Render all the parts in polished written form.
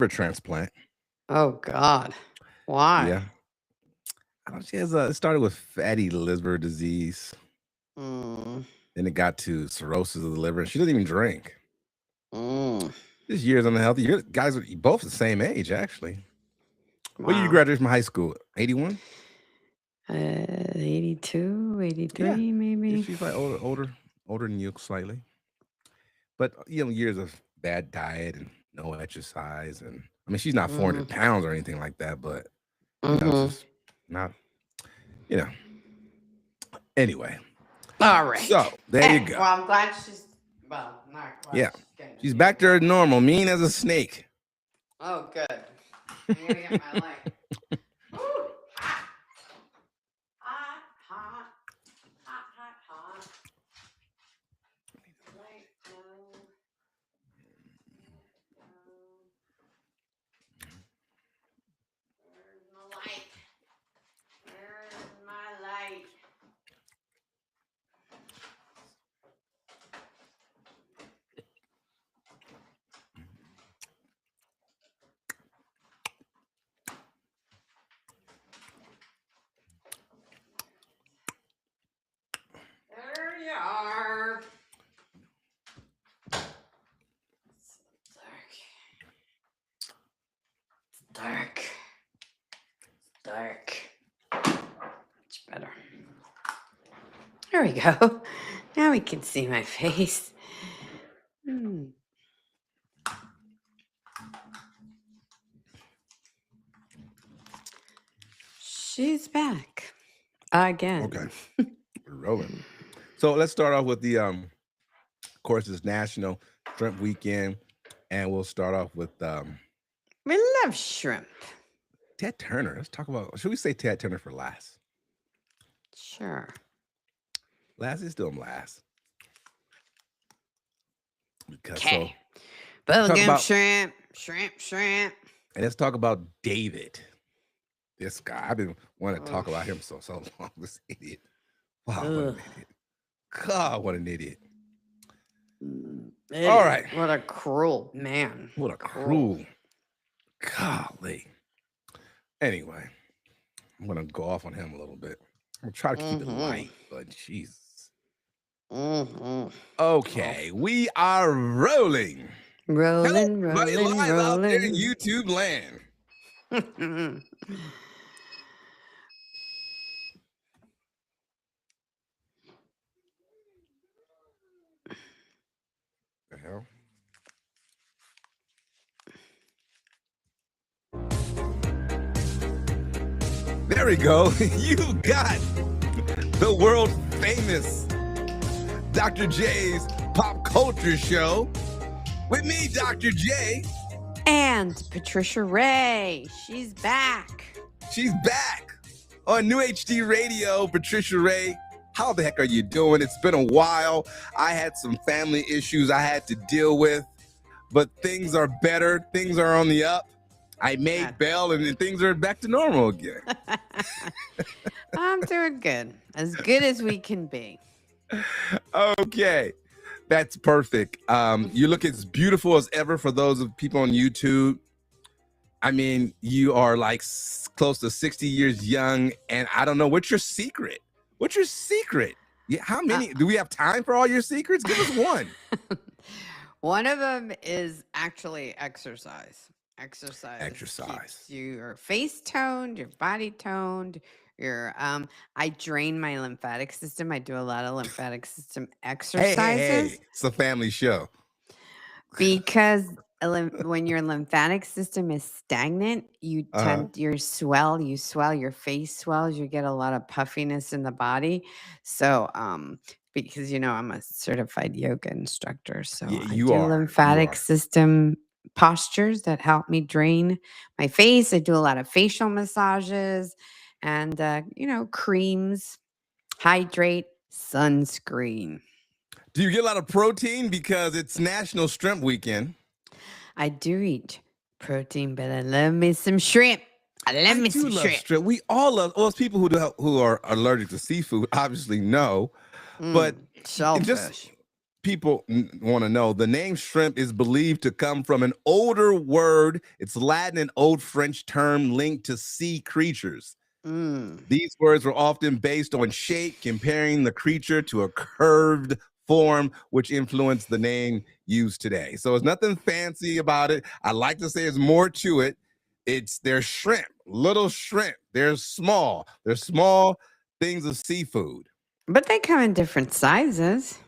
liver transplant. Oh God. Why? Yeah. She has it started with fatty liver disease. Mm, Then it got to cirrhosis of the liver. She doesn't even drink. mm, This year's unhealthy. You guys are both the same age, actually. When did you wow. graduate from high school? 81? 82, Yeah. 83, Yeah, maybe. she's like older than you slightly. But years of bad diet and no exercise, and I mean, she's not 400 pounds or anything like that, but Mm-hmm. just not, you know. Anyway, All right. so there you go. Well, I'm glad she's not glad Yeah, she's getting she's it. back to her normal, mean as a snake. Oh, good. I'm gonna get my light. Ooh, hot. Hot, hot, hot, hot, hot. Light, no. Where's my light? Where's my light? There you are. It's dark. It's dark. Much better. There we go. Now we can see my face. She's back again. Okay, we're rolling. So let's start off with the of course, it's National Shrimp Weekend, and we'll start off with We love shrimp. Ted Turner. Let's talk about. Should we say Ted Turner for last? Sure. Last is still last. Okay. Bubblegum shrimp. And let's talk about David. This guy. I've been wanting to talk about him so long. This idiot. Wow, what an idiot. God, what an idiot. All right. What a cruel man. What a cruel. Golly. Anyway, I'm going to go off on him a little bit. I'm going to try to keep it light, but Jesus. Okay, we are rolling. Rolling. Out there in YouTube land. The hell? There we go. You got the world famous Dr. J's Pop Culture Show with me, Dr. J. And Patricia Ray. She's back. She's back on New HD Radio. Patricia Ray, how the heck are you doing? It's been a while. I had some family issues I had to deal with, but things are better. Things are on the up. I made bail and things are back to normal again. I'm doing good. As good as we can be. Okay. That's perfect. You look as beautiful as ever for those of people on YouTube. I mean, you are like close to 60 years young, and I don't know, what's your secret? What's your secret? Yeah, how many? Do we have time for all your secrets? Give us one. One of them is actually exercise. Exercise keeps your face toned, your body toned. I drain my lymphatic system. I do a lot of lymphatic system exercises. Hey, it's a family show. Because when your lymphatic system is stagnant, you swell, your face swells, you get a lot of puffiness in the body. So, because I'm a certified yoga instructor, so I do lymphatic system postures that help me drain my face. I do a lot of facial massages and creams, hydrate, sunscreen. Do you get a lot of protein because it's National Shrimp Weekend? I do eat protein, but I love me some shrimp. I love me some shrimp. We all love. Well, people who are allergic to seafood obviously know, but shellfish. people want to know, the name shrimp is believed to come from an older word. It's Latin and Old French term linked to sea creatures. These words were often based on shape, comparing the creature to a curved form, which influenced the name used today. So it's nothing fancy about it. I like to say there's more to it. They're shrimp, little shrimp. They're small things of seafood. But they come in different sizes.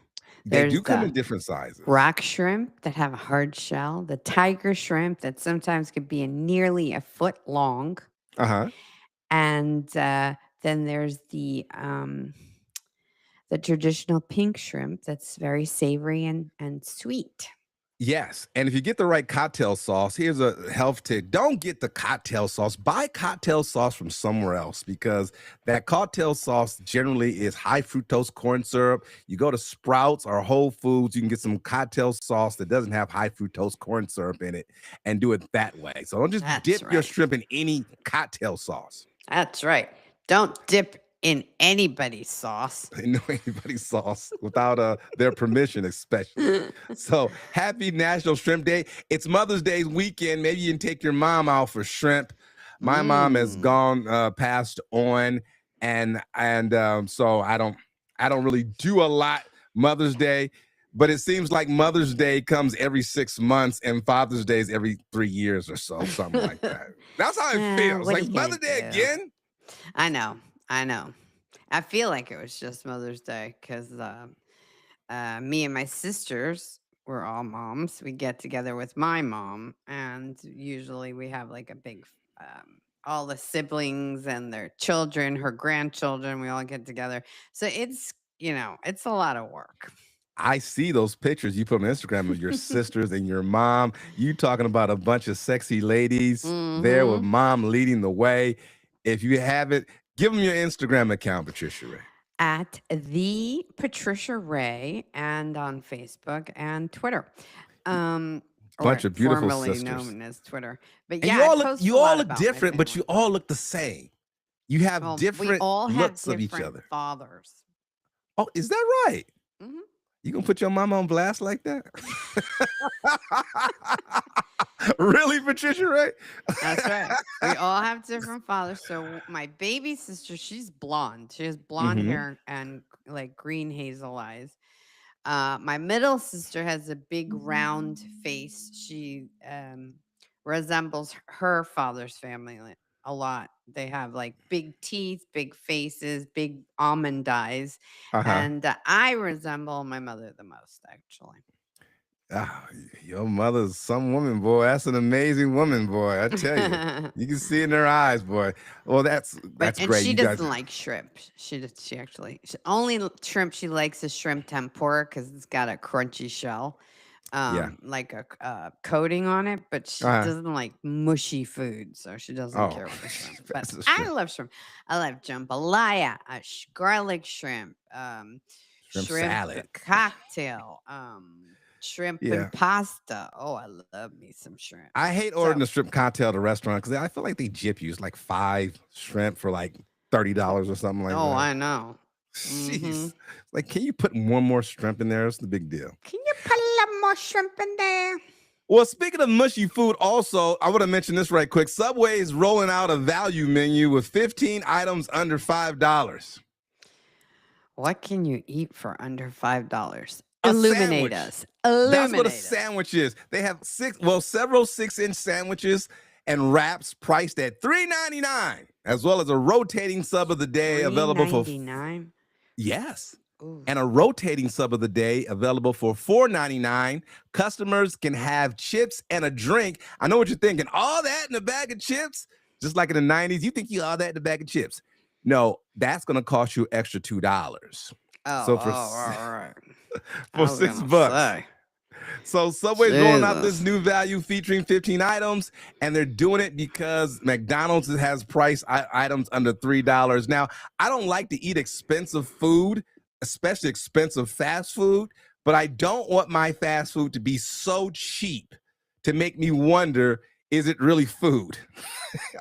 They do come in different sizes. Rock shrimp that have a hard shell, the tiger shrimp that sometimes could be nearly a foot long. And then there's the traditional pink shrimp that's very savory and sweet. Yes. And if you get the right cocktail sauce, here's a health tip. Don't get the cocktail sauce. Buy cocktail sauce from somewhere else, because that cocktail sauce generally is high fructose corn syrup. You go to Sprouts or Whole Foods, you can get some cocktail sauce that doesn't have high fructose corn syrup in it and do it that way. So don't just dip your shrimp in any cocktail sauce. That's right. Don't dip in anybody's sauce. No, anybody's sauce without their permission, especially. So happy National Shrimp Day. It's Mother's Day weekend. Maybe you can take your mom out for shrimp. My mom has passed on, and so I don't really do a lot Mother's Day, but it seems like Mother's Day comes every 6 months and Father's Day is every 3 years or so, something like that. That's how it feels. Like Mother's Day again. I know. I feel like it was just Mother's Day because me and my sisters were all moms. We get together with my mom, and usually we have like a big, all the siblings and their children, her grandchildren, we all get together. So it's a lot of work. I see those pictures you put on Instagram of your sisters and your mom. You talking about a bunch of sexy ladies there with mom leading the way. If you have it, give them your Instagram account, Patricia Ray. At the Patricia Ray, and on Facebook and Twitter. Bunch of beautiful sisters. Formerly known as Twitter. But and yeah, you all look different, but you all look the same. You have different looks of each other. Fathers. Oh, is that right? You gonna put your mama on blast like that? Really, Patricia Ray? That's right. We all have different fathers. So my baby sister, she's blonde. She has blonde hair and like green hazel eyes. My middle sister has a big round face. She resembles her father's family a lot. They have like big teeth, big faces, big almond eyes. And I resemble my mother the most, actually. Your mother's some woman, boy. That's an amazing woman, boy. I tell you, you can see in her eyes, boy. Well, that's great. And she doesn't like shrimp. She only shrimp she likes is shrimp tempura because it's got a crunchy shell, like a coating on it. But she doesn't like mushy food, so she doesn't care for shrimp. But I love shrimp. I love jambalaya, garlic shrimp, shrimp salad, cocktail. Shrimp and pasta. Oh, I love me some shrimp. I hate ordering a shrimp cocktail at a restaurant because I feel like they gyp you. It's like 5 shrimp for like $30 or something like that. Oh, I know. Jeez. Like, can you put one more shrimp in there? It's the big deal. Can you put a little more shrimp in there? Well, speaking of mushy food, also, I want to mention this right quick. Subway is rolling out a value menu with 15 items under $5. What can you eat for under $5? Illuminate us. That's what a sandwich is. They have several 6-inch sandwiches and wraps priced at $3.99, as well as a rotating sub of the day available for $3.99. Yes. Ooh. And a rotating sub of the day available for $4.99. Customers can have chips and a drink. I know what you're thinking. All that in a bag of chips? Just like in the 90s, you think you all that in a bag of chips. No, that's going to cost you extra $2. So for all right. For $6. So Subway's rolling out this new value featuring 15 items, and they're doing it because McDonald's has price items under $3. Now, I don't like to eat expensive food, especially expensive fast food, but I don't want my fast food to be so cheap to make me wonder, is it really food?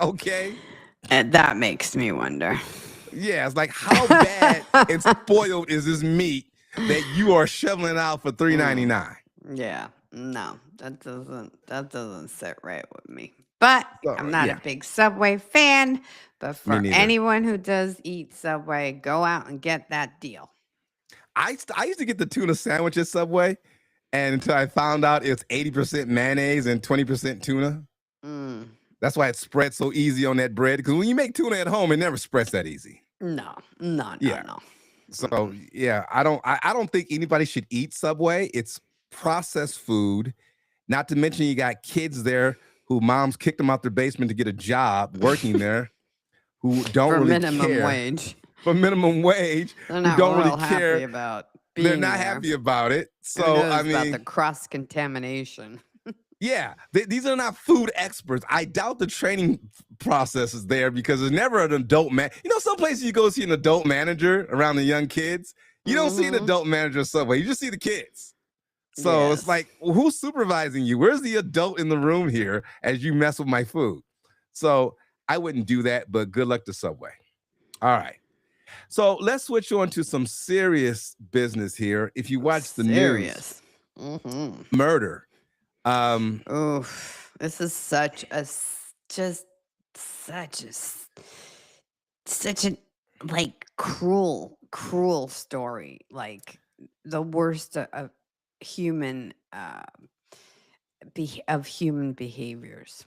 Okay? And that makes me wonder. Yeah, it's like, how bad and spoiled is this meat that you are shoveling out for $3.99. Yeah, no, that doesn't sit right with me. But I'm So not a yeah, big Subway fan. But me for neither. anyone who does eat Subway, go out and get that deal. I used to get the tuna sandwich at Subway, and until I found out it's 80% mayonnaise and 20% tuna. Mm, That's why it spreads so easy on that bread. Because when you make tuna at home, it never spreads that easy. no, no, no, Yeah. no. So Mm-mm. yeah, I don't think anybody should eat Subway. It's processed food. Not to mention you got kids there who moms kicked them out their basement to get a job working there, who don't For really minimum care wage, for minimum wage, they're who not don't really real happy care. about They're being not there. happy about it. Who So I knows about the mean, cross contamination? yeah, these are not food experts. I doubt the training process is there because there's never an adult man. You know, some places you go see an adult manager around the young kids. You don't see an Mm-hmm. adult manager at Subway. You just see the kids. So it's Yes. like, well, who's supervising you? Where's the adult in the room here as you mess with my food? So I wouldn't do that, but good luck to Subway. All right. So let's switch on to some serious business here. If you watch the news, Serious. Mm-hmm. murder. Um, Oof. This is just such a like cruel story. Like the worst of human of human behaviors.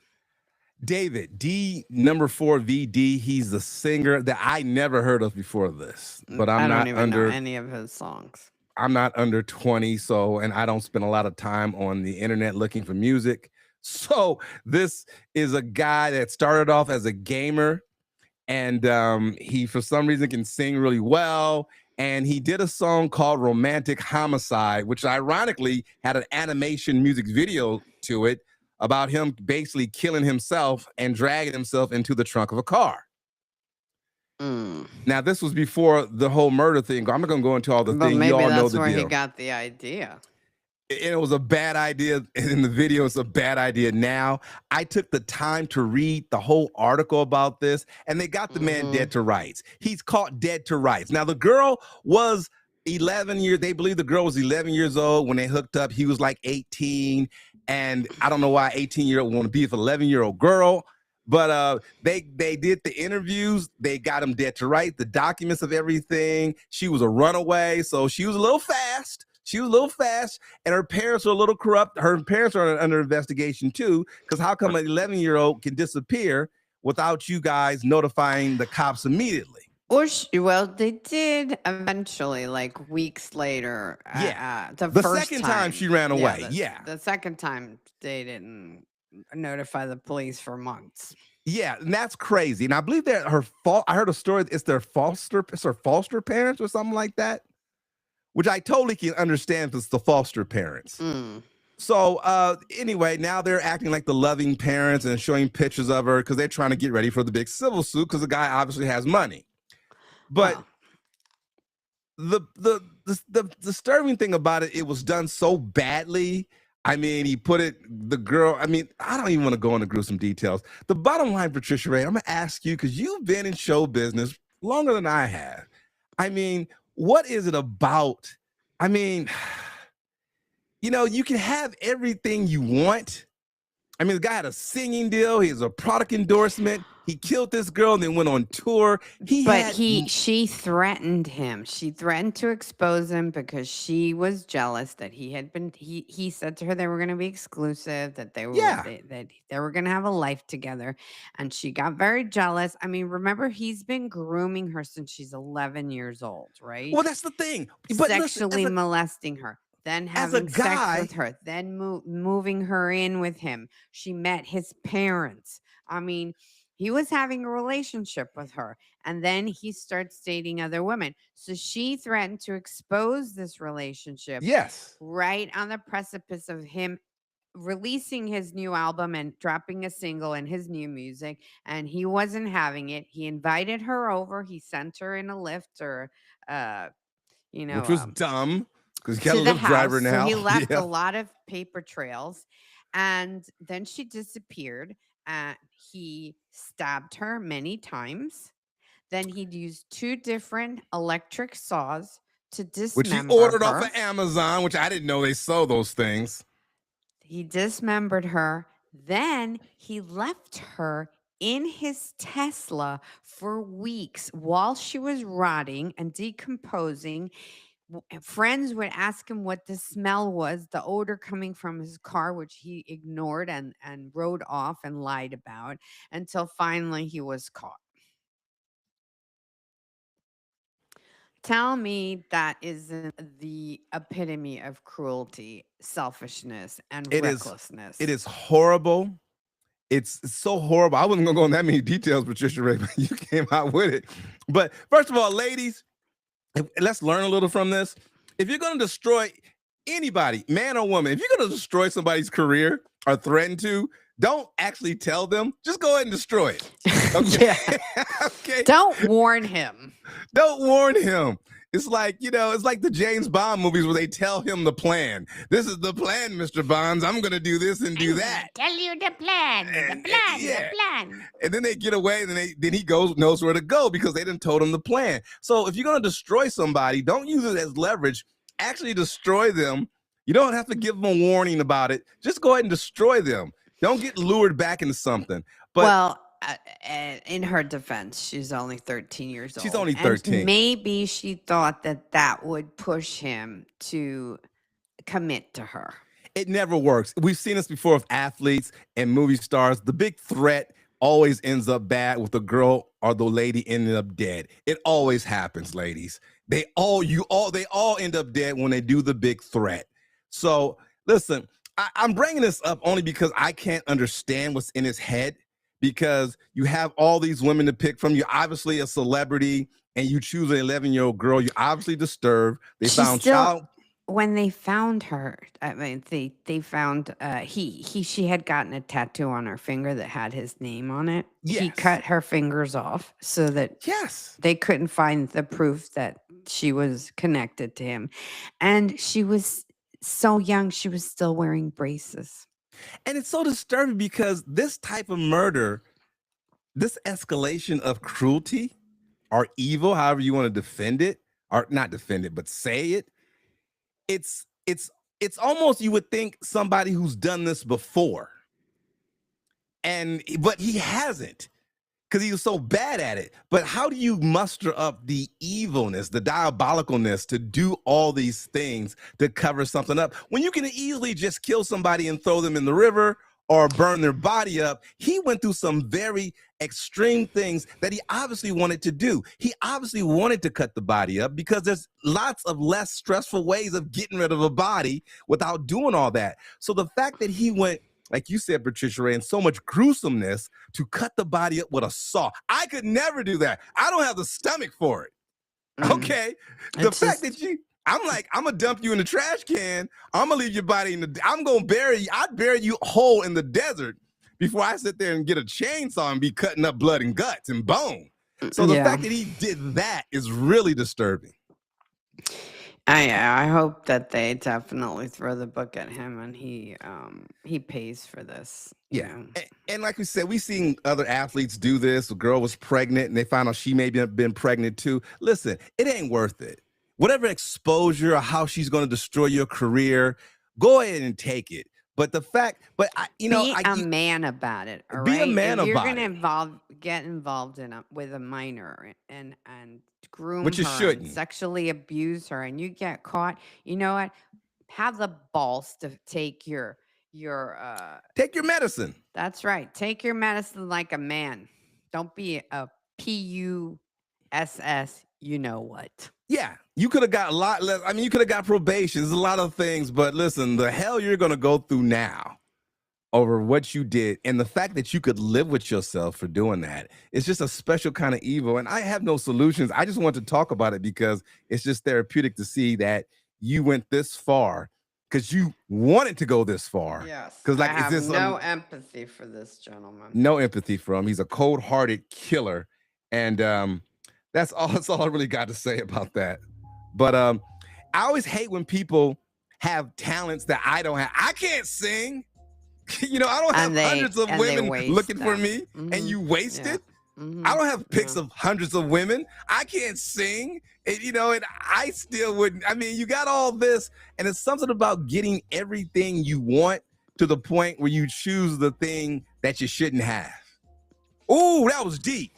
David D number 4VD. He's the singer that I never heard of before this, but I don't even know any of his songs. I'm not under 20, so and I don't spend a lot of time on the internet looking for music. So this is a guy that started off as a gamer, and he for some reason can sing really well. And he did a song called Romantic Homicide, which ironically had an animation music video to it about him basically killing himself and dragging himself into the trunk of a car. Mm. Now, this was before the whole murder thing. I'm not going to go into all the But thing. You maybe all know that's the where he deal. got the idea. And it was a bad idea in the video. It's a bad idea now. I took the time to read the whole article about this, and they got the man dead to rights. He's caught dead to rights. Now, the girl was 11 years. They believe the girl was 11 years old when they hooked up. He was like 18. And I don't know why 18-year-old want to be with an 11-year-old girl. But they did the interviews. They got him dead to rights, the documents of everything. She was a runaway, so she was a little fast. And her parents are a little corrupt. Her parents are under investigation too, because how come an 11-year-old can disappear without you guys notifying the cops immediately? Well, they did eventually, like weeks later. Yeah. The The first second time she ran away. Yeah. The second time they didn't notify the police for months. Yeah, and that's crazy. And I believe that her fault. I heard a story. It's her foster parents or something like that, which I totally can understand if it's the foster parents. Mm. So anyway, now they're acting like the loving parents and showing pictures of her because they're trying to get ready for the big civil suit because the guy obviously has money. But the disturbing thing about it, it was done so badly. I mean, he put it, the girl, I mean, I don't even want to go into gruesome details. The bottom line, Patricia Ray, I'm going to ask you, because you've been in show business longer than I have. I mean, what is it about? I mean, you know, you can have everything you want. I mean, the guy had a singing deal. He has a product endorsement. He killed this girl and then went on tour. She threatened him. She threatened to expose him because she was jealous that he said to her they were going to be exclusive, that they were going to have a life together. And she got very jealous. I mean, remember, he's been grooming her since she's 11 years old, right? Well, that's the thing. But sexually molesting her. Then having sex with her, then moving her in with him. She met his parents. I mean, he was having a relationship with her, and then he starts dating other women. So she threatened to expose this relationship. Yes. Right on the precipice of him releasing his new album and dropping a single and his new music, and he wasn't having it. He invited her over. He sent her in a Lyft or, which was dumb. Because he got to a the Lyft house. driver now. So he left a lot of paper trails, and then she disappeared. He stabbed her many times. Then he'd used 2 different electric saws to Which he dismember ordered off her. of Amazon, which I didn't know they sold those things. He dismembered her. Then he left her in his Tesla for weeks while she was rotting and decomposing. Friends would ask him what the smell was, the odor coming from his car, which he ignored and rode off and lied about until finally he was caught. Tell me that isn't the epitome of cruelty, selfishness, and recklessness. It is horrible. It's so horrible. I wasn't gonna go in that many details, Patricia Ray, but you came out with it. But first of all, ladies, let's learn a little from this. If you're gonna destroy anybody, man or woman, if you're gonna destroy somebody's career or threaten to, don't actually tell them. Just go ahead and destroy it. Okay? Yeah. Okay. Don't warn him. Don't warn him. It's like, it's like the James Bond movies where they tell him the plan. This is the plan, Mr. Bonds. I'm going to do this and do that. Tell you the plan, the plan. And then they get away, and then he knows where to go because they didn't told him the plan. So if you're going to destroy somebody, don't use it as leverage. Actually destroy them. You don't have to give them a warning about it. Just go ahead and destroy them. Don't get lured back into something. But well, in her defense, she's only 13 years old. She's only 13. And maybe she thought that would push him to commit to her. It never works. We've seen this before with athletes and movie stars. The big threat always ends up bad with the girl or the lady ending up dead. It always happens, ladies. They all end up dead when they do the big threat. So listen, I'm bringing this up only because I can't understand what's in his head, because you have all these women to pick from. You're obviously a celebrity and you choose an 11-year-old girl. You're obviously disturbed. They found child. When they found her, I mean, they found she had gotten a tattoo on her finger that had his name on it. Yes. He cut her fingers off so that they couldn't find the proof that she was connected to him. And she was so young, she was still wearing braces. And it's so disturbing because this type of murder, this escalation of cruelty or evil, however you want to defend it, or not defend it, but say it, it's almost, you would think, somebody who's done this before. But he hasn't, because he was so bad at it. But how do you muster up the evilness, the diabolicalness to do all these things to cover something up when you can easily just kill somebody and throw them in the river or burn their body up? He went through some very extreme things that he obviously wanted to do. He obviously wanted to cut the body up because there's lots of less stressful ways of getting rid of a body without doing all that. So the fact that he went, like you said, Patricia Ray, and so much gruesomeness to cut the body up with a saw. I could never do that. I don't have the stomach for it. Okay. The fact that I'm gonna dump you in the trash can. I'm gonna leave your body I'm gonna bury you. I'd bury you whole in the desert before I sit there and get a chainsaw and be cutting up blood and guts and bone. So the fact that he did that is really disturbing. I hope that they definitely throw the book at him and he pays for this. Yeah. And like we said, we've seen other athletes do this. A girl was pregnant and they found out she may have been pregnant too. Listen, it ain't worth it. Whatever exposure or how she's going to destroy your career, go ahead and take it. But the fact, be a man about it. All be right? a man if about you're it. Gonna get involved with a minor and groom Which you her, shouldn't. and sexually abuse her, and you get caught, you know what? Have the balls to take your medicine. That's right. Take your medicine like a man. Don't be a PUSS. You know what? Yeah, you could have got a lot less. I mean, you could have got probation. There's a lot of things, but listen, the hell you're going to go through now over what you did, and the fact that you could live with yourself for doing that, it's just a special kind of evil. And I have no solutions. I just want to talk about it because it's just therapeutic to see that you went this far because you wanted to go this far. Yes. Because I have no empathy for this gentleman. No empathy for him. He's a cold-hearted killer, and that's all I really got to say about that. But I always hate when people have talents that I don't have. I can't sing. I don't have hundreds of women looking for me, and you waste it. I don't have pics Yeah. of hundreds of women. I can't sing. And, and I still wouldn't. I mean, you got all this, and it's something about getting everything you want to the point where you choose the thing that you shouldn't have. Ooh, that was deep.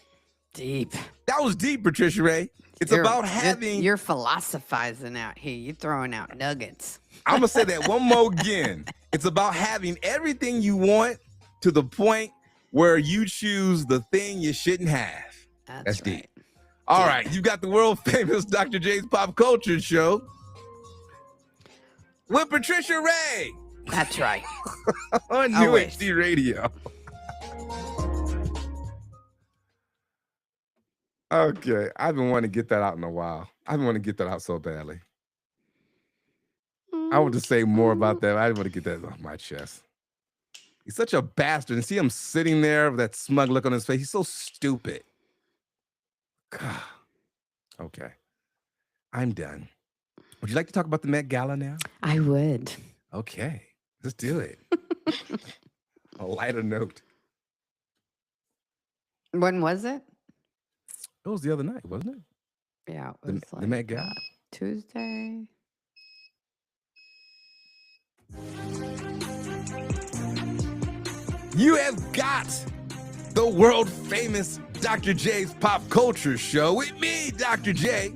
Deep. That was deep, Patricia Ray. It's about having. You're philosophizing out here. You're throwing out nuggets. I'm going to say that one more again. It's about having everything you want to the point where you choose the thing you shouldn't have. That's deep. right. All right. You got the world famous Dr. J's Pop Culture Show with Patricia Ray. That's right. On New HD Radio. Okay. I've been wanting to get that out in a while. I've been wanting to get that out so badly. I want to say more about that. I want to get that off my chest. He's such a bastard. And see him sitting there with that smug look on his face. He's so stupid. God. Okay. I'm done. Would you like to talk about the Met Gala now? I would. Okay. Let's do it. A lighter note. When was it? It was the other night, wasn't it? Yeah, it was the Met Gala. Tuesday. You have got the world famous Dr. J's Pop Culture Show with me, Dr. J.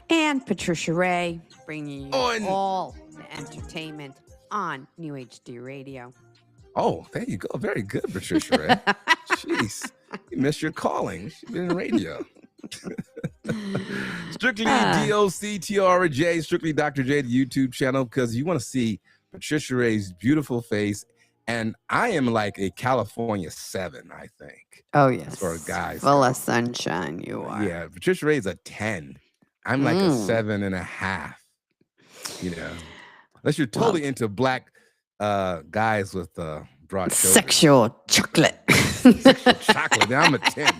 And Patricia Ray, bringing you all the entertainment on New HD Radio. Oh, there you go. Very good, Patricia Ray. Jeez, you missed your calling. She's been in radio. Strictly DOCTRJ, Strictly Dr. J, the YouTube channel, because you want to see Patricia Ray's beautiful face. And I am like a California 7, I think. Oh, yes. For guys. Full of sunshine, you are. Yeah, Patricia Ray is a 10. I'm like a 7.5. Unless you're totally into black guys with broad shoulders. Sexual chocolate. Sexual chocolate. Now I'm a 10.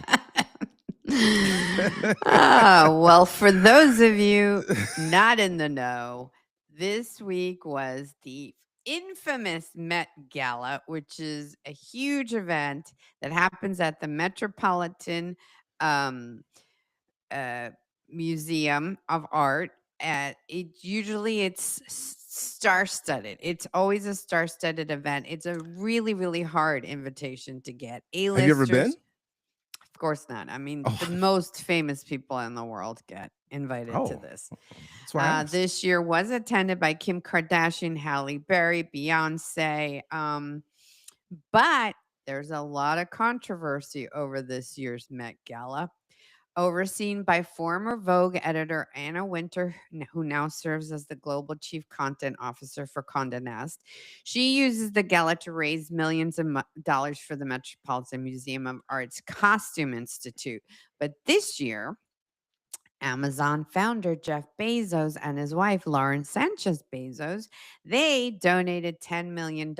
Well, for those of you not in the know, this week was the infamous Met Gala, which is a huge event that happens at the Metropolitan Museum of Art. It's star-studded. It's always a star-studded event. It's a really, really hard invitation to get. A-listers, have you ever been? Of course not. I mean, the most famous people in the world get invited to this. This year was attended by Kim Kardashian, Halle Berry, Beyonce. But there's a lot of controversy over this year's Met Gala. Overseen by former Vogue editor Anna Wintour, who now serves as the global chief content officer for Condé Nast. She uses the gala to raise millions of dollars for the Metropolitan Museum of Art's Costume Institute. But this year, Amazon founder Jeff Bezos and his wife, Lauren Sanchez Bezos, they donated $10 million,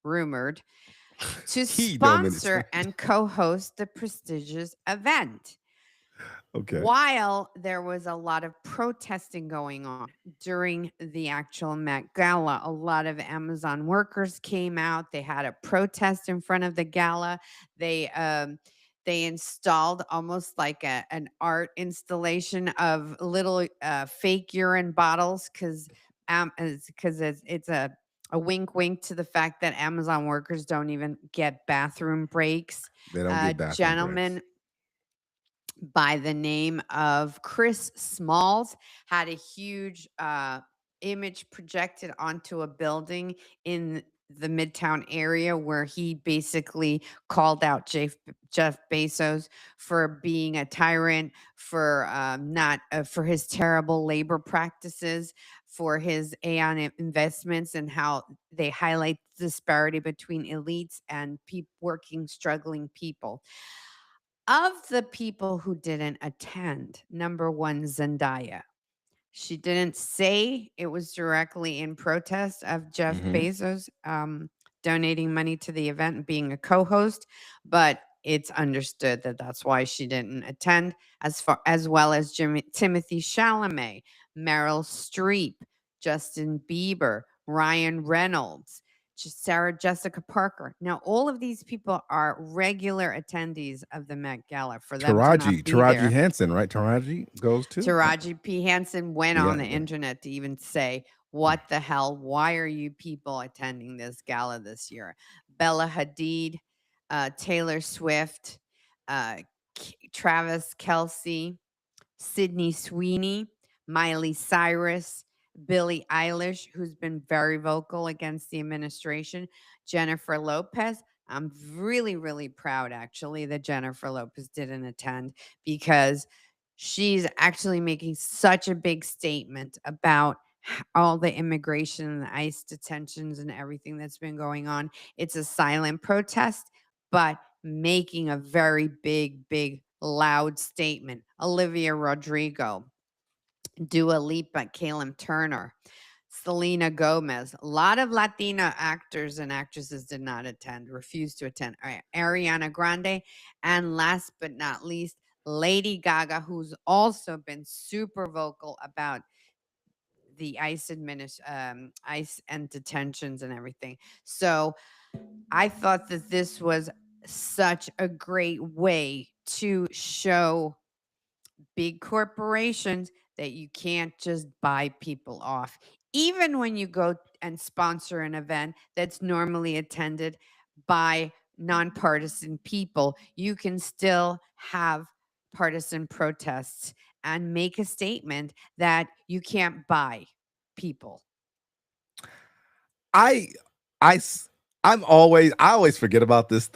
rumored, to sponsor and co-host the prestigious event. Okay. While there was a lot of protesting going on during the actual Met Gala, a lot of Amazon workers came out. They had a protest in front of the gala. They installed almost like an art installation of little fake urine bottles because it's a wink wink to the fact that Amazon workers don't even get bathroom breaks. They don't get bathroom gentlemen breaks. By the name of Chris Smalls had a huge image projected onto a building in the Midtown area where he basically called out Jeff Bezos for being a tyrant, for for his terrible labor practices, for his Aeon investments, and how they highlight the disparity between elites and struggling people. Of the people who didn't attend, number one, Zendaya. She didn't say it was directly in protest of Jeff Bezos donating money to the event and being a co-host, but it's understood that that's why she didn't attend, as well as Timothy Chalamet, Meryl Streep, Justin Bieber, Ryan Reynolds, Sarah Jessica Parker. Now, all of these people are regular attendees of the Met Gala. For them to not be Taraji there, Henson, right? Taraji goes too. Taraji P. Henson went Yeah, on the yeah. internet to even say, what the hell? Why are you people attending this gala this year? Bella Hadid, Taylor Swift, Travis Kelce, Sydney Sweeney, Miley Cyrus, Billie Eilish, who's been very vocal against the administration, Jennifer Lopez. I'm really, really proud, actually, that Jennifer Lopez didn't attend, because she's actually making such a big statement about all the immigration and the ICE detentions and everything that's been going on. It's a silent protest, but making a very big, loud statement. Olivia Rodrigo, Dua Lipa, Caleb Turner, Selena Gomez. A lot of Latina actors and actresses did not attend, refused to attend. Ariana Grande, and last but not least, Lady Gaga, who's also been super vocal about the ICE ICE and detentions and everything. So I thought that this was such a great way to show big corporations that you can't just buy people off. Even when you go and sponsor an event that's normally attended by nonpartisan people, you can still have partisan protests and make a statement that you can't buy people. I I'm always I always forget about this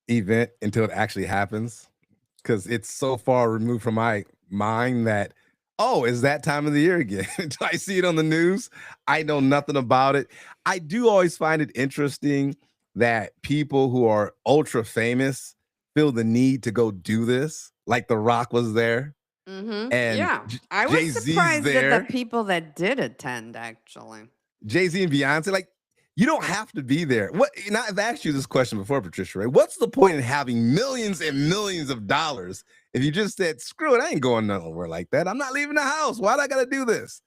event until it actually happens, because it's so far removed from my mind that, oh, is that time of the year again? Until I see it on the news, I know nothing about it. I do always find it interesting that people who are ultra famous feel the need to go do this. Like The Rock was there, and Yeah. I was Jay-Z's surprised at there. the people that did attend, actually. Jay-Z and Beyonce, like, you don't have to be there. What? And I've asked you this question before, Patricia, right? What's the point in having millions and millions of dollars if you just said, screw it, I ain't going nowhere like that. I'm not leaving the house. Why do I got to do this?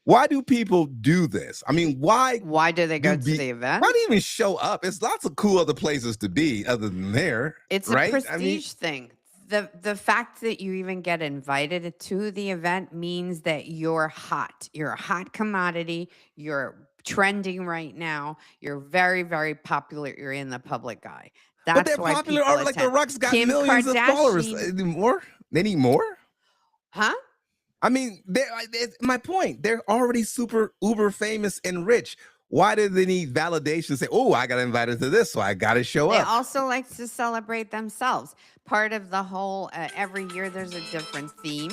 Why do people do this? I mean, why do they go to the event? Why do you even show up? It's lots of cool other places to be other than there. It's right? a prestige thing. The fact that you even get invited to the event means that you're hot. You're a hot commodity. You're trending right now. You're very, very popular. You're in the public eye. That's but they're why popular. people Like The attend. Rock's got Kim millions of followers. Kardashian. They need more? Huh? I mean, my point. They're already super uber famous and rich. Why do they need validation? Say, oh, I got invited to this, so I got to show They up. also like to celebrate themselves. Part of the whole, every year there's a different theme.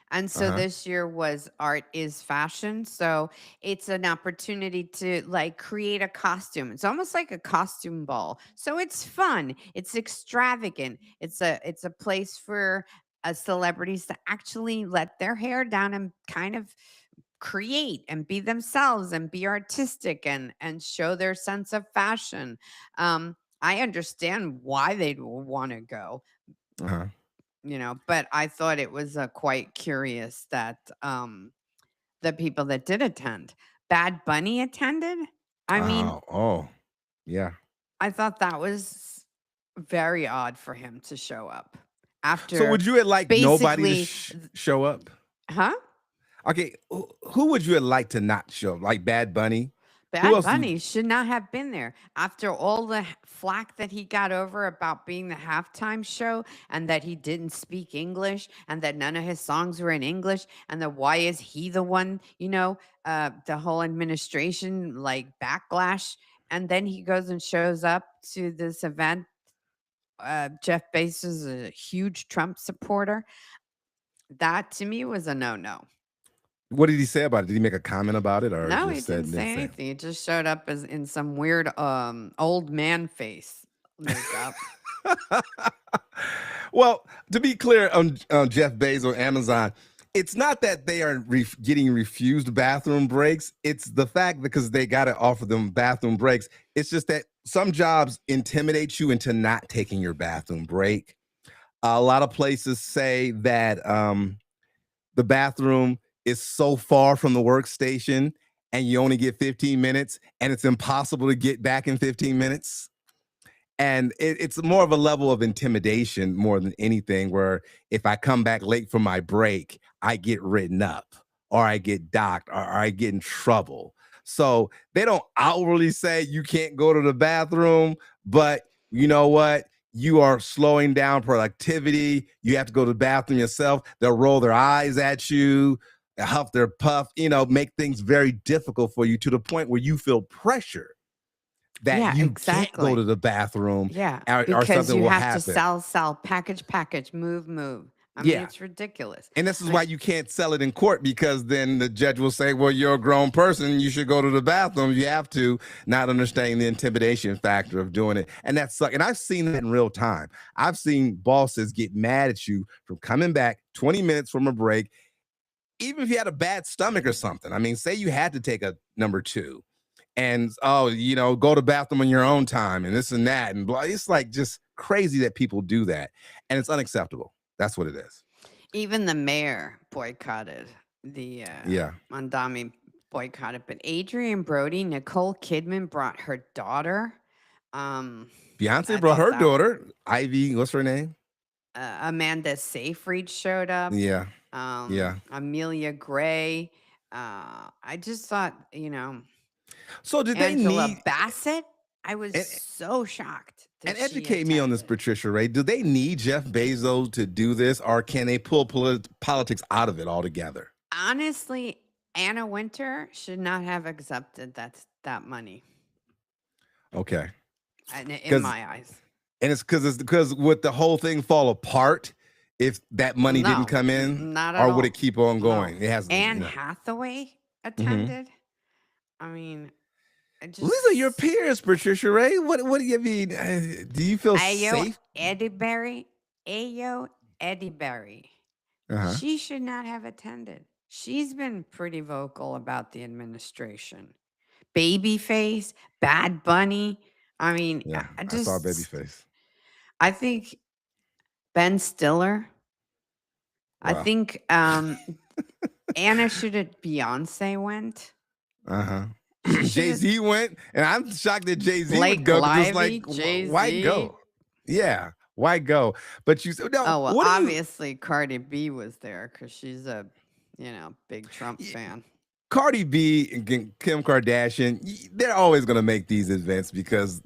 And so this year was art is fashion. So it's an opportunity to like create a costume. It's almost like a costume ball. So it's fun. It's extravagant. It's a place for celebrities to actually let their hair down and kind of create and be themselves and be artistic and show their sense of fashion. I understand why they'd want to go. But I thought it was quite curious that the people that did attend, Bad Bunny attended. I mean, yeah. I thought that was very odd for him to show up after. So would you have liked nobody to show up? Huh? Okay, who would you have liked to not show up? Like Bad Bunny? Bad Bunny should not have been there after all the flack that he got over about being the halftime show and that he didn't speak English and that none of his songs were in English and that why is he the one, the whole administration like backlash. And then he goes and shows up to this event. Jeff Bezos is a huge Trump supporter. That to me was a no-no. What did he say about it? Did he make a comment about it, or no? He just didn't say anything. He just showed up as in some weird old man face makeup. Well, to be clear on Jeff Bezos, Amazon, it's not that they are getting refused bathroom breaks. It's the fact because they got to offer them bathroom breaks. It's just that some jobs intimidate you into not taking your bathroom break. A lot of places say that the bathroom is so far from the workstation and you only get 15 minutes and it's impossible to get back in 15 minutes. And it's more of a level of intimidation more than anything, where if I come back late from my break, I get written up or I get docked or I get in trouble. So they don't outwardly say you can't go to the bathroom, but you know what? You are slowing down productivity. You have to go to the bathroom yourself. They'll roll their eyes at you, huff their puff, make things very difficult for you to the point where you feel pressure that Yeah, you can't go to exactly. the bathroom Yeah, or because something you will have to happen. sell, package, move. I mean, Yeah. it's ridiculous. And this is I why mean, you can't sell it in court, because then the judge will say, well, you're a grown person. You should go to the bathroom. You have to, not understanding the intimidation factor of doing it. And that's suck. And I've seen that in real time. I've seen bosses get mad at you from coming back 20 minutes from a break, even if you had a bad stomach or something. I mean, say you had to take a number two and, go to the bathroom on your own time and this and that and blah. It's like just crazy that people do that. And it's unacceptable. That's what it is. even the mayor boycotted the Yeah. Mondami boycotted, but Adrian Brody, Nicole Kidman brought her daughter. Beyonce I brought thought her that daughter, Ivy, what's her name? Amanda Seyfried showed up. Yeah. Yeah. Amelia Gray. I just thought, So did they Angela need Bassett. I was and, so shocked and that she educate me on this, attended. Patricia Ray. Do they need Jeff Bezos to do this, or can they pull politics out of it altogether? Honestly, Anna Winter should not have accepted that money. Okay. In my eyes. And it's because would the whole thing fall apart if that money didn't come in, not at or all. would it keep on going? No. It has. Anne Hathaway attended. I mean, Well, these are your peers, Patricia Ray. What do you mean? Do you feel safe? Ayo Eddieberry. She should not have attended. She's been pretty vocal about the administration. Babyface, Bad Bunny. I mean, yeah, I saw Babyface. I think Ben Stiller. Wow. I think Anna should have. Beyonce went. Jay-Z went, and I'm shocked that Jay-Z would go. Because like, Jay-Z. Why go? Yeah, why go? But you said no. Oh well, obviously Cardi B was there because she's a big Trump fan. Cardi B and Kim Kardashian, they're always going to make these events because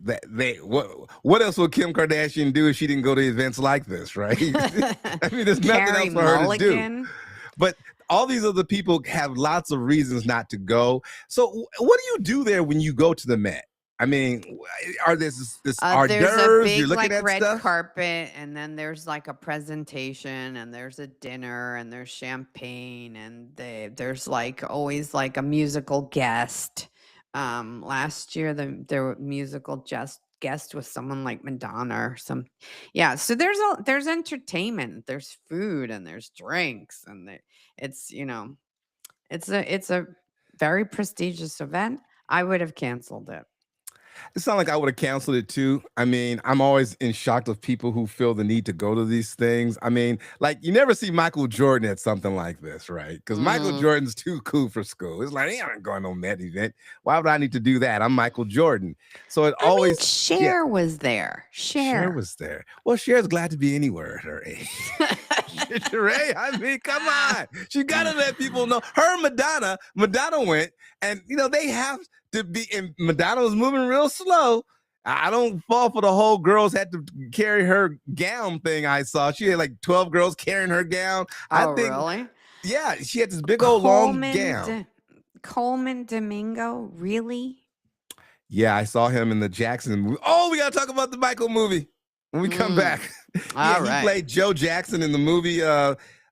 what else would Kim Kardashian do if she didn't go to events like this, right? I mean, there's nothing else for her to do. But all these other people have lots of reasons not to go. So what do you do there when you go to the Met? I mean, are this hors d'oeuvres? There's a big you're looking at red stuff? carpet, and then there's like a presentation, and there's a dinner, and there's champagne, and there's like always like a musical guest. Last year the musical guest was someone like Madonna or some. Yeah, so there's entertainment, there's food, and there's drinks, and it's it's a very prestigious event. I would have canceled it. It sounds like I would have canceled it too. I mean, I'm always in shock of people who feel the need to go to these things. I mean, like you never see Michael Jordan at something like this, right? Because Michael Jordan's too cool for school. It's like, he ain't going to no Met event. Why would I need to do that? I'm Michael Jordan. So it always. Cher was there. Cher was there. Well, Cher's glad to be anywhere at her age. Ray, I mean, come on. She got to let people know. Her Madonna went, and they have to be, and Madonna was moving real slow. I don't fall for the whole girls had to carry her gown thing. I saw she had like 12 girls carrying her gown. I think, really? Yeah, she had this big old long gown. Coleman Domingo, really? Yeah, I saw him in the Jackson movie. Oh, we gotta talk about the Michael movie when we come back. All right. He played Joe Jackson in the movie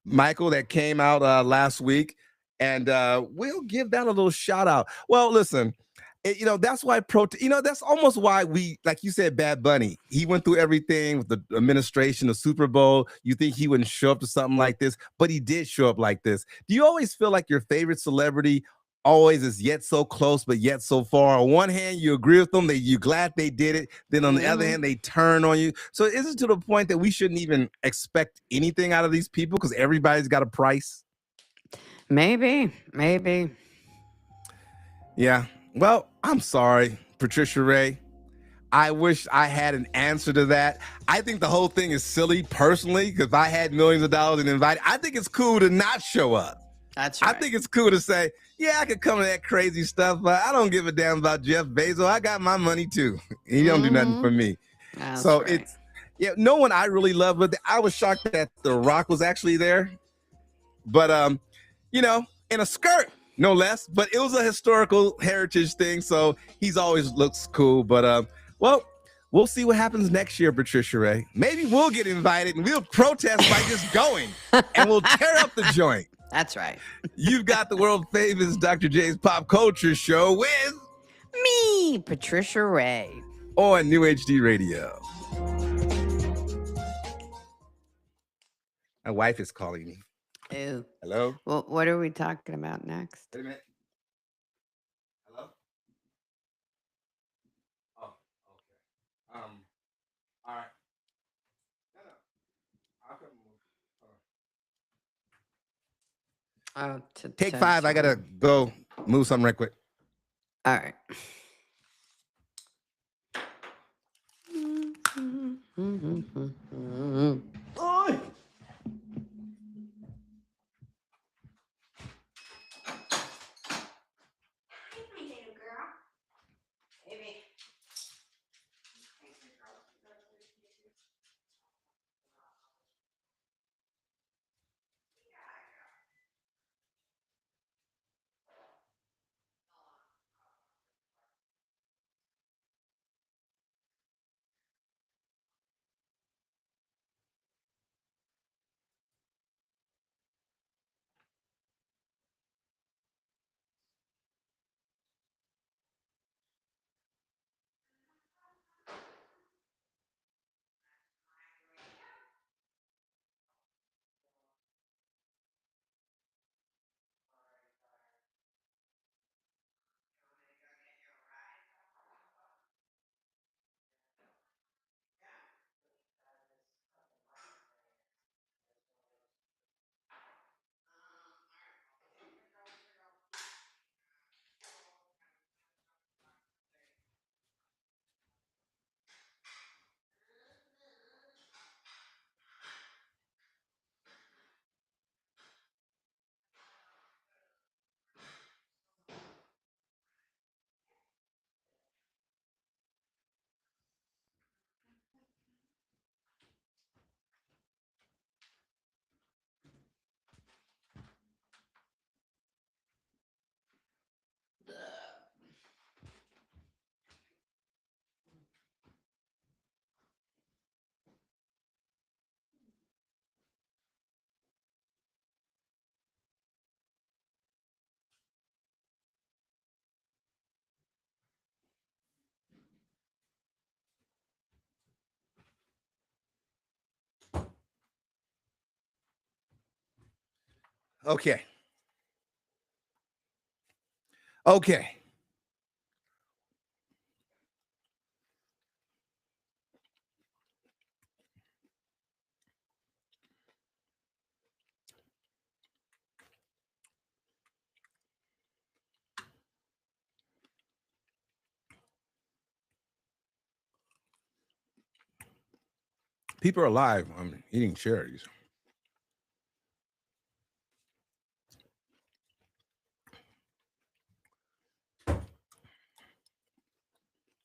Michael that came out last week, and we'll give that a little shout out. Well, listen. That's why that's almost why we, like you said, Bad Bunny, he went through everything with the administration, the Super Bowl. You think he wouldn't show up to something like this, but he did show up like this. Do you always feel like your favorite celebrity always is yet so close, but yet so far? On one hand, you agree with them, that you're glad they did it. Then on the other hand, they turn on you. So is it to the point that we shouldn't even expect anything out of these people because everybody's got a price? Maybe. Yeah. Well, I'm sorry, Patricia Ray. I wish I had an answer to that. I think the whole thing is silly personally, because if I had millions of dollars and invited, I think it's cool to not show up. That's I right. think it's cool to say, yeah, I could come to that crazy stuff, but I don't give a damn about Jeff Bezos. I got my money too. He don't do nothing for me. That's So right. it's, yeah, no one I really love, but I was shocked that The Rock was actually there. But you know, in a skirt, no less. But it was a historical heritage thing, so he's always looks cool. But well, we'll see what happens next year, Patricia Ray. Maybe we'll get invited and we'll protest by just going, and we'll tear up the joint. That's right. You've got the world famous Dr. J's Pop Culture Show with me, Patricia Ray, on New HD Radio. My wife is calling me. Ooh. Hello? Well, what are we talking about next? Wait a minute. Hello? Oh, okay. All right. No. I'll come move. Take 5. I gotta go move something right quick. All right. Oi! Okay. Okay. People are alive. I'm eating cherries.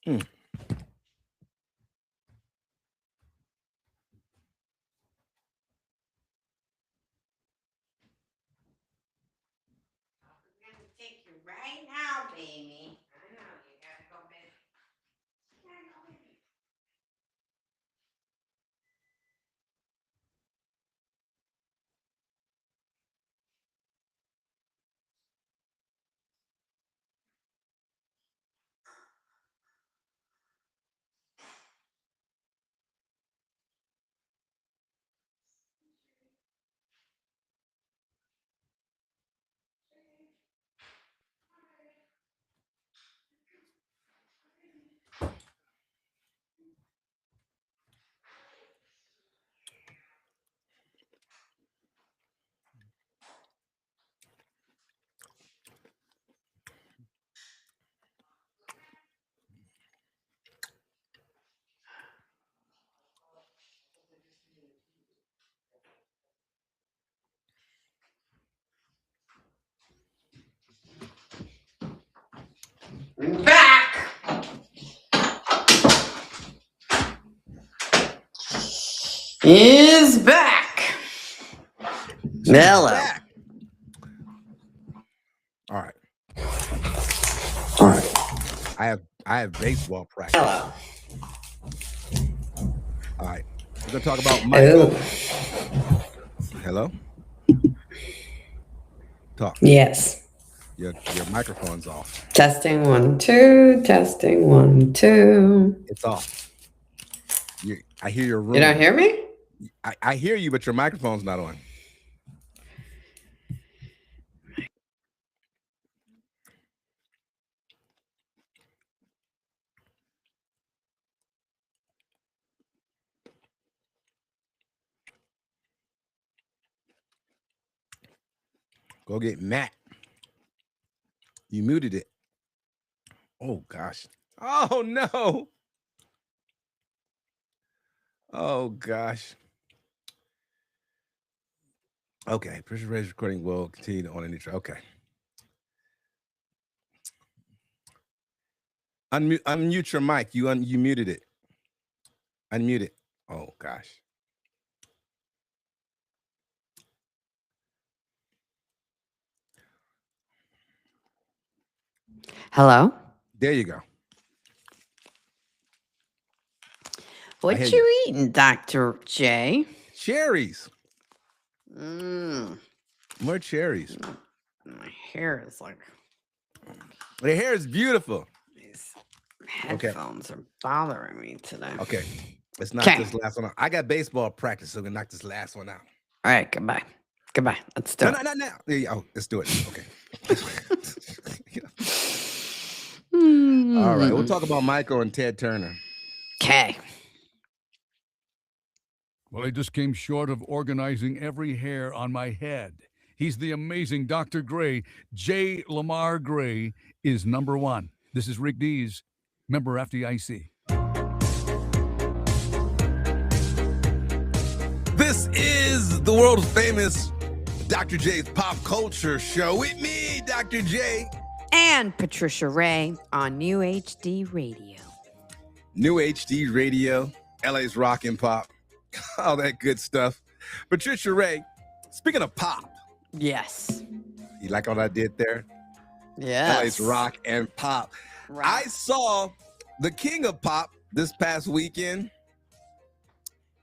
Hmm. Take you right now, baby. I know you gotta go, baby. You gotta go, baby. is back. Hello. Back. All right. I have baseball practice. Hello. All right. We're gonna talk about Michael. Hello. Talk. Yes. Your microphone's off. Testing 1 2. Testing 1 2. It's off. I hear your room. You don't hear me? I hear you, but your microphone's not on. Go get Matt. You muted it. Oh, gosh. Oh, no. Oh, gosh. Okay. Pressure raise recording will continue on in the okay. Unmute your mic. You muted it. Unmute it. Oh, gosh. Hello? There you go. What you eating, Dr. J? Cherries. Mm. More cherries. My hair is like... The hair is beautiful. These headphones are bothering me today. Okay. Let's knock this last one out. I got baseball practice, so we can knock this last one out. All right, goodbye. Goodbye. Let's do it. No, not now. Oh, let's do it. Okay. All right. We'll talk about Michael and Ted Turner. Okay. Well, I just came short of organizing every hair on my head. He's the amazing Dr. Gray. J. Lamar Gray is number one. This is Rick Dees, member FDIC. This is the world famous Dr. J's Pop Culture Show with me, Dr. J. And Patricia Ray on New HD Radio. New HD Radio, LA's Rock and Pop, all that good stuff. Patricia Ray, speaking of pop. Yes. You like what I did there? Yes. LA's Rock and Pop. Rock. I saw the king of pop this past weekend.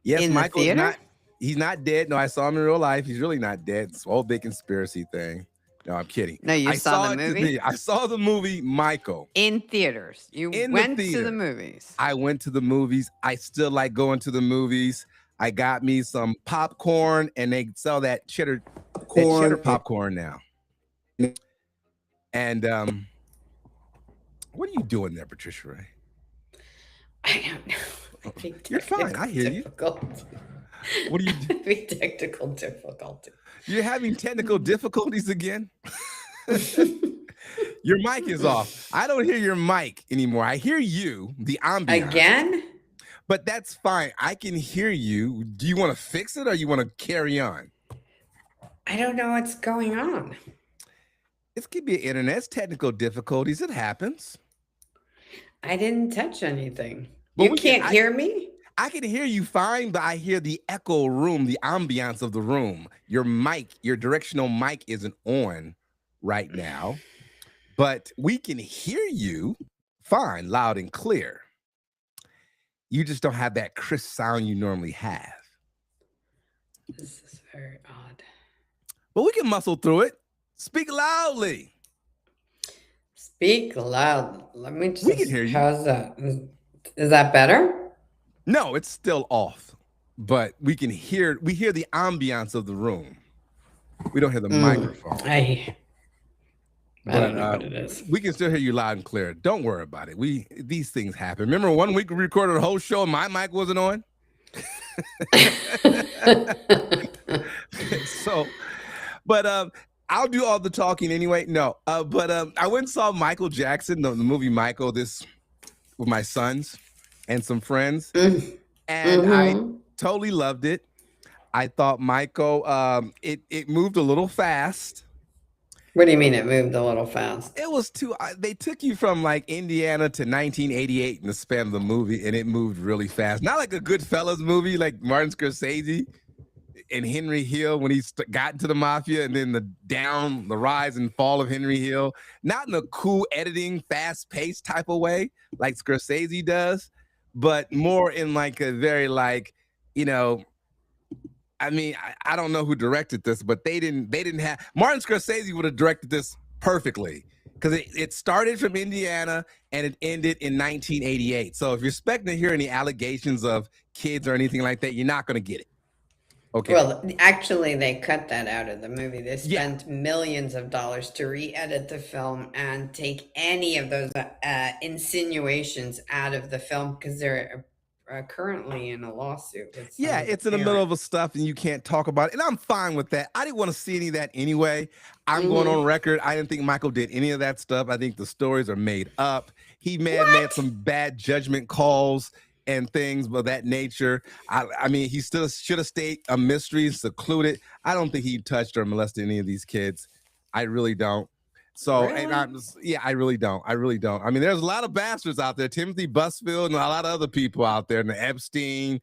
Yes, in Michael the theater? He's not dead. No, I saw him in real life. He's really not dead. It's a whole big conspiracy thing. No, I'm kidding. No, you saw the movie? I saw the movie Michael. In theaters. You went to the movies. I went to the movies. I still like going to the movies. I got me some popcorn, and they sell that cheddar popcorn now. And what are you doing there, Patricia Ray? I don't know. You're fine. I hear you. What are you doing? Technical difficulty. You're having technical difficulties again? Your mic is off. I don't hear your mic anymore. I hear you, the ambiance. Again? But that's fine. I can hear you. Do you want to fix it or you want to carry on? I don't know what's going on. This could be internet. It's technical difficulties. It happens. I didn't touch anything. But you can't hear me? I can hear you fine, but I hear the echo room, the ambiance of the room. Your mic, your directional mic isn't on right now, but we can hear you fine, loud and clear. You just don't have that crisp sound you normally have. This is very odd. But we can muscle through it. Speak loudly. Speak loud. Let me just... We can hear you. How's that? Is that better? No, it's still off, but we hear the ambiance of the room. We don't hear the microphone. I don't know what it is. We can still hear you loud and clear. Don't worry about it. These things happen. Remember one week we recorded a whole show and my mic wasn't on? But I'll do all the talking anyway. No, but I went and saw Michael Jackson, the movie Michael, this with my sons and some friends, and I totally loved it. I thought Michael, it moved a little fast, What do you mean it moved a little fast? It was they took you from like Indiana to 1988 in the span of the movie, and it moved really fast. Not like a Goodfellas movie like Martin Scorsese and Henry Hill when he got into the mafia, and then the rise and fall of Henry Hill. Not in a cool editing, fast paced type of way like Scorsese does, but more in like a very like, you know, I mean, I don't know who directed this, but they didn't have Martin Scorsese would have directed this perfectly because it started from Indiana and it ended in 1988. So if you're expecting to hear any allegations of kids or anything like that, you're not going to get it. Okay. Well, actually, they cut that out of the movie. They spent millions of dollars to re-edit the film and take any of those insinuations out of the film because they're currently in a lawsuit. With it's in the middle of a stuff and you can't talk about it. And I'm fine with that. I didn't want to see any of that anyway. I'm going on record. I didn't think Michael did any of that stuff. I think the stories are made up. He may have made some bad judgment calls and things of that nature. I mean, he still should have stayed a mystery, secluded. I don't think he touched or molested any of these kids. I really don't. So, really? and I really don't. I really don't. I mean, there's a lot of bastards out there, Timothy Busfield and a lot of other people out there, and the Epstein,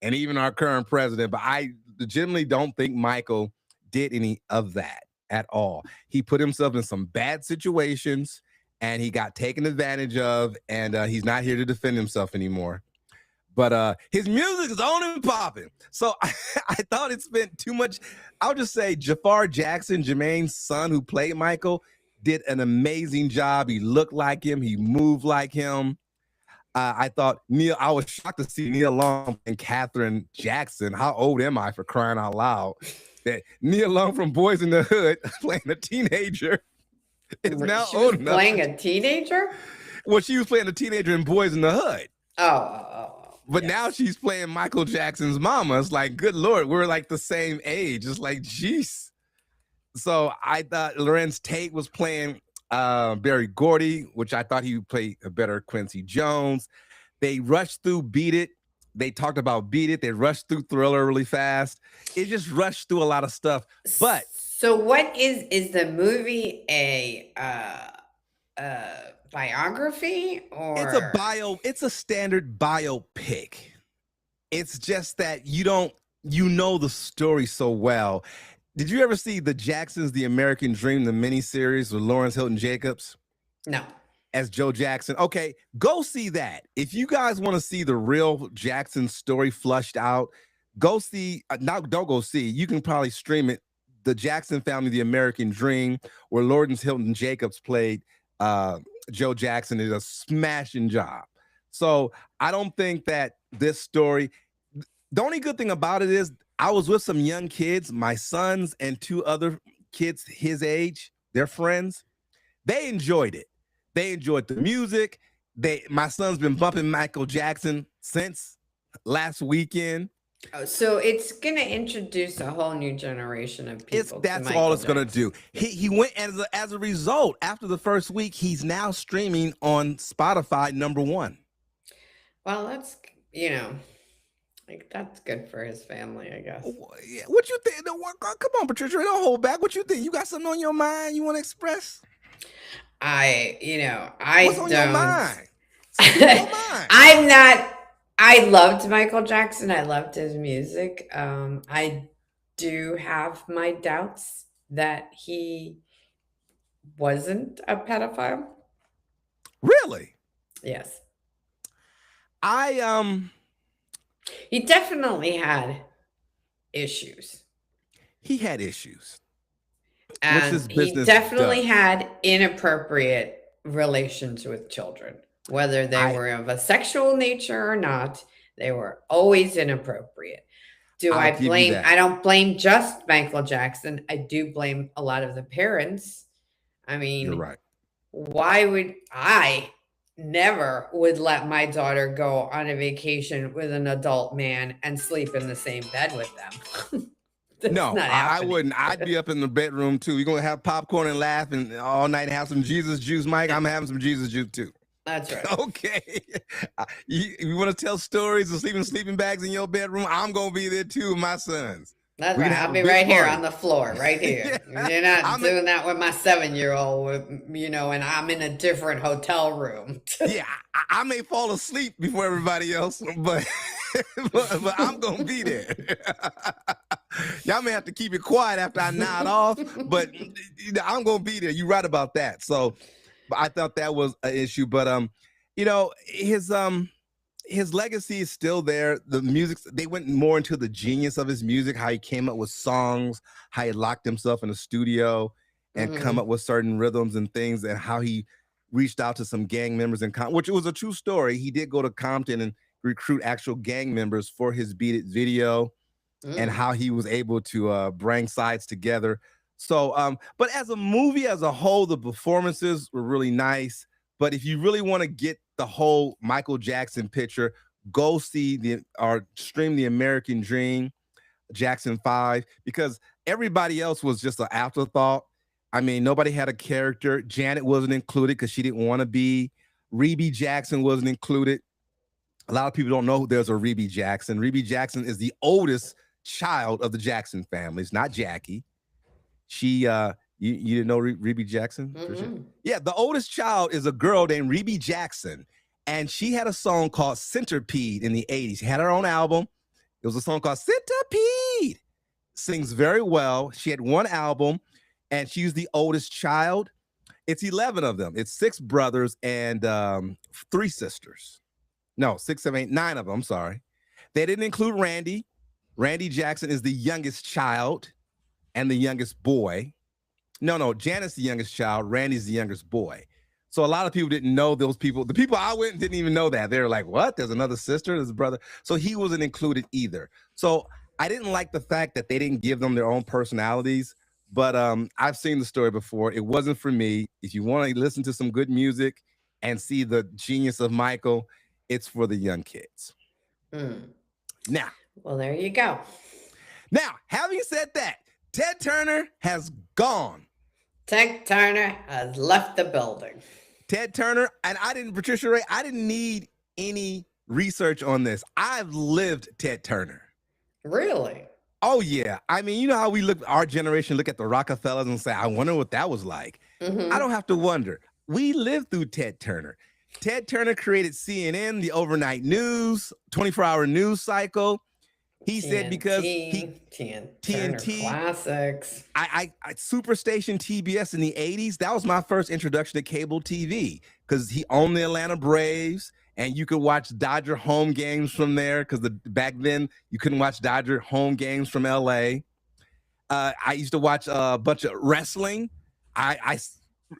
and even our current president. But I legitimately don't think Michael did any of that at all. He put himself in some bad situations, and he got taken advantage of, and he's not here to defend himself anymore. But his music is on and popping. So I thought it spent too much. I'll just say Jafar Jackson, Jermaine's son who played Michael, did an amazing job. He looked like him. He moved like him. I thought I was shocked to see Nia Long and Katherine Jackson. How old am I for crying out loud? That Nia Long from Boys in the Hood playing a teenager is now old enough. Playing a teenager? Well, she was playing a teenager in Boys in the Hood. But yes. Now she's playing Michael Jackson's mama. It's like, good Lord, we're like the same age. It's like, jeez. So I thought Lorenz Tate was playing Berry Gordy, which I thought he would play a better Quincy Jones. They rushed through Beat It. They talked about Beat It. They rushed through Thriller really fast. It just rushed through a lot of stuff. But so what is the movie a biography or it's a standard biopic. It's just that you know the story so well. Did you ever see The Jacksons, The American Dream, the miniseries with Lawrence Hilton Jacobs? No. As Joe Jackson. Okay, go see that. If you guys want to see the real Jackson story flushed out, go see, don't go see, you can probably stream it. The Jackson Family, The American Dream, where Lawrence Hilton Jacobs played Joe Jackson, did a smashing job. So I don't think that this story, the only good thing about it is I was with some young kids, my sons and two other kids his age, their friends. They enjoyed it. They enjoyed the music. My son's been bumping Michael Jackson since last weekend. Oh, so it's going to introduce a whole new generation of people. That's all it's going to do. He went as a result, after the first week, he's now streaming on Spotify #1. Well, that's, like that's good for his family, I guess. What you think? Come on, Patricia, don't hold back. What you think? You got something on your mind you want to express? What's on don't. Your mind? I'm not. I loved Michael Jackson. I loved his music. I do have my doubts that he wasn't a pedophile. Really? Yes. He definitely had issues. He had issues. And he definitely had inappropriate relations with children. Whether they were of a sexual nature or not, they were always inappropriate. I don't blame just Michael Jackson. I do blame a lot of the parents. I mean, you're right. Why would I never would let my daughter go on a vacation with an adult man and sleep in the same bed with them? No, I wouldn't. I'd be up in the bedroom too. You're gonna have popcorn and laugh and all night and have some Jesus juice, Mike. I'm having some Jesus juice too. That's right. Okay. You want to tell stories of sleeping bags in your bedroom? I'm gonna be there too, my sons. That's We can right. have I'll a be big right here party. on the floor, right here. You're not I'm doing that with my 7-year-old, and I'm in a different hotel room. Yeah, I may fall asleep before everybody else, but but I'm gonna be there. Y'all may have to keep it quiet after I nod off, but I'm gonna be there. You're right about that. So, but I thought that was an issue, but his legacy is still there. The music, they went more into the genius of his music, how he came up with songs, how he locked himself in a studio and come up with certain rhythms and things, and how he reached out to some gang members in which was a true story. He did go to Compton and recruit actual gang members for his Beat It video, and how he was able to bring sides together. So, but as a movie as a whole, the performances were really nice. But if you really want to get the whole Michael Jackson picture, go see or stream The American Dream, Jackson 5, because everybody else was just an afterthought. I mean, nobody had a character. Janet wasn't included because she didn't want to be. Rebe Jackson wasn't included. A lot of people don't know who there's a Rebe Jackson. Rebe Jackson is the oldest child of the Jackson family. It's not Jackie. She you didn't know Rebe Jackson? Yeah, the oldest child is a girl named Rebe Jackson, and she had a song called Centipede in the 80s. She had her own album. It was a song called Centipede. Sings very well. She had one album, and she's the oldest child. It's 11 of them. It's 6 brothers and 3 sisters. No, 6, 7, 8, 9 of them. I'm sorry. They didn't include Randy. Randy Jackson is the youngest child and the youngest boy. No, Janet's the youngest child. Randy's the youngest boy. So a lot of people didn't know those people. The people I went didn't even know that. They were like, what? There's another sister, there's a brother. So he wasn't included either. So I didn't like the fact that they didn't give them their own personalities. But I've seen the story before. It wasn't for me. If you want to listen to some good music and see the genius of Michael, it's for the young kids. Now. Well, there you go. Now, having said that, Ted Turner has gone. Ted Turner has left the building. Ted Turner, and Patricia Ray, I didn't need any research on this. I've lived Ted Turner. Really? Oh, yeah. I mean, you know how our generation look at the Rockefellers and say, I wonder what that was like. I don't have to wonder. We lived through Ted Turner. Ted Turner created CNN, the overnight news, 24-hour news cycle. He said because TNT classics. I Superstation TBS in the 80s, that was my first introduction to cable TV, because he owned the Atlanta Braves, and you could watch Dodger home games from there, because back then you couldn't watch Dodger home games from LA. I used to watch a bunch of wrestling.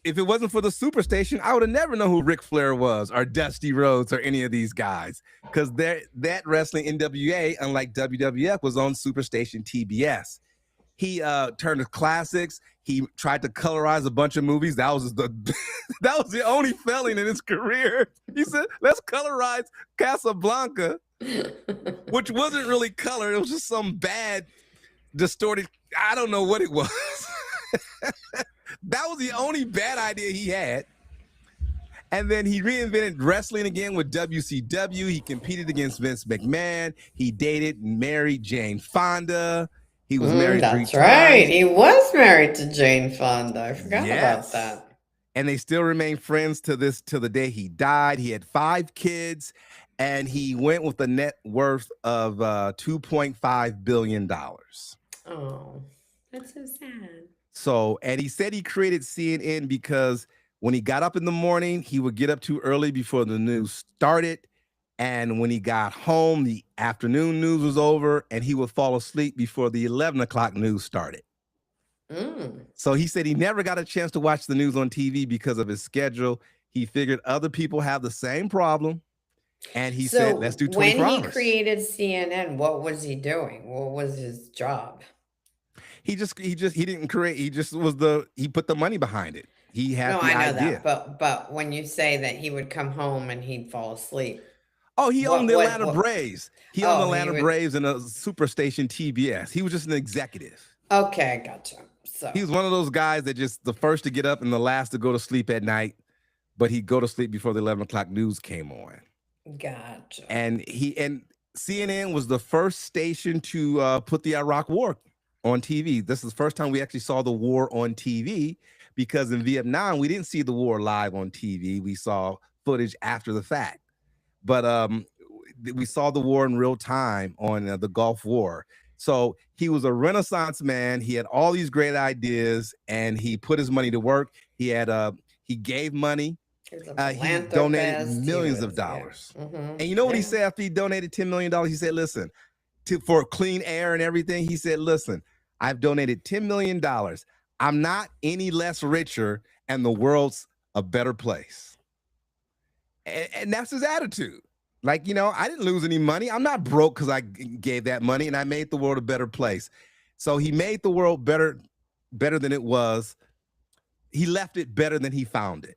If it wasn't for the Superstation, I would have never known who Ric Flair was, or Dusty Rhodes, or any of these guys, because that wrestling NWA, unlike WWF, was on Superstation TBS. He turned to classics. He tried to colorize a bunch of movies. That was the only failing in his career. He said, "Let's colorize Casablanca," which wasn't really color. It was just some bad, distorted. I don't know what it was. That was the only bad idea he had. And then he reinvented wrestling again with WCW. He competed against Vince McMahon. He dated and married Jane Fonda. He was married 3 times. That's right. He was married to Jane Fonda. I forgot about that. And they still remain friends to the day he died. He had 5 kids, and he went with a net worth of $2.5 billion. Oh, that's so sad. So, and he said he created CNN because when he got up in the morning, he would get up too early before the news started. And when he got home, the afternoon news was over, and he would fall asleep before the 11 o'clock news started. So he said he never got a chance to watch the news on TV because of his schedule. He figured other people have the same problem. And he said, let's do 24 hours. When he created CNN, what was he doing? What was his job? He didn't create. He put the money behind it. He had the idea. I know that, but when you say that he would come home and he'd fall asleep. Oh, he owned the Atlanta Braves. He owned the Atlanta Braves and a Superstation TBS. He was just an executive. Okay, gotcha. So he was one of those guys that just the first to get up and the last to go to sleep at night, but he'd go to sleep before the 11 o'clock news came on. Gotcha. And CNN was the first station to put the Iraq War on TV. This is the first time we actually saw the war on TV, because in Vietnam, we didn't see the war live on TV. We saw footage after the fact. But we saw the war in real time on the Gulf War. So he was a Renaissance man. He had all these great ideas, and he put his money to work. He gave money. He donated millions of dollars. Yeah. And you know what he said after he donated $10 million? He said, listen, for clean air and everything, he said, listen, I've donated $10 million. I'm not any less richer, and the world's a better place. And that's his attitude. Like, you know, I didn't lose any money. I'm not broke because I gave that money, and I made the world a better place. So he made the world better than it was. He left it better than he found it.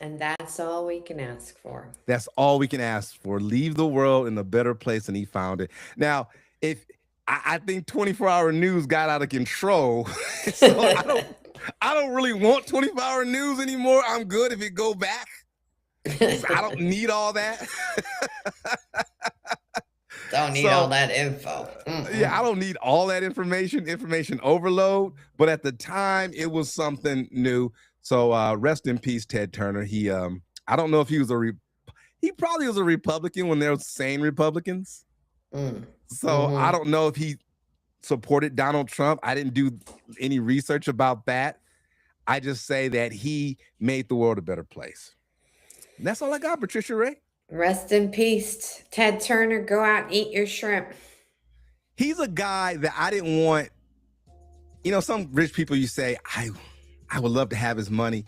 And that's all we can ask for. That's all we can ask for. Leave the world in a better place than he found it. Now, if I think 24-hour news got out of control, so I don't really want 24-hour news anymore. I'm good if it go back. I don't need all that. Don't need all that info. Yeah, I don't need all that information overload. But at the time, it was something new. So rest in peace, Ted Turner. He, I don't know if he was he probably was a Republican when there was sane Republicans. So I don't know if he supported Donald Trump. I didn't do any research about that. I just say that he made the world a better place. And that's all I got, Patricia Ray. Rest in peace, Ted Turner. Go out and eat your shrimp. He's a guy that I didn't want. You know, some rich people, you say, I would love to have his money.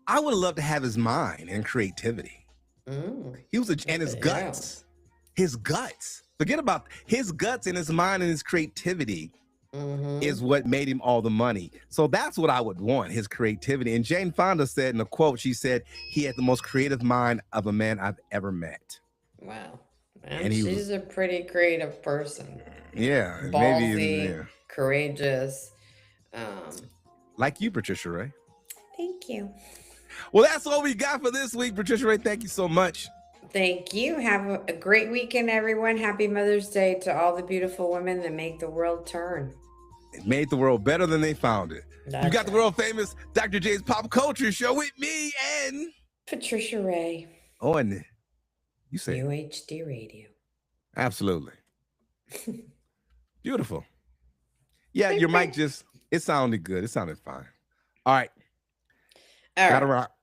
I would love to have his mind and creativity. He was and his guts. His guts. Forget about his guts and his mind and his creativity is what made him all the money. So that's what I would want, his creativity. And Jane Fonda said in a quote, she said, he had the most creative mind of a man I've ever met. Wow. And she's a pretty creative person. Yeah. Ballsy, maybe, courageous. Like you, Patricia Ray. Thank you. Well, that's all we got for this week. Patricia Ray, thank you so much. Thank you. Have a great weekend, everyone. Happy Mother's Day to all the beautiful women that make the world turn. It made the world better than they found it. You got the world famous Dr. J's Pop Culture Show with me and Patricia Ray. Oh, and you say UHD Radio. Absolutely. Beautiful. Yeah, your mic it sounded good. It sounded fine. All right.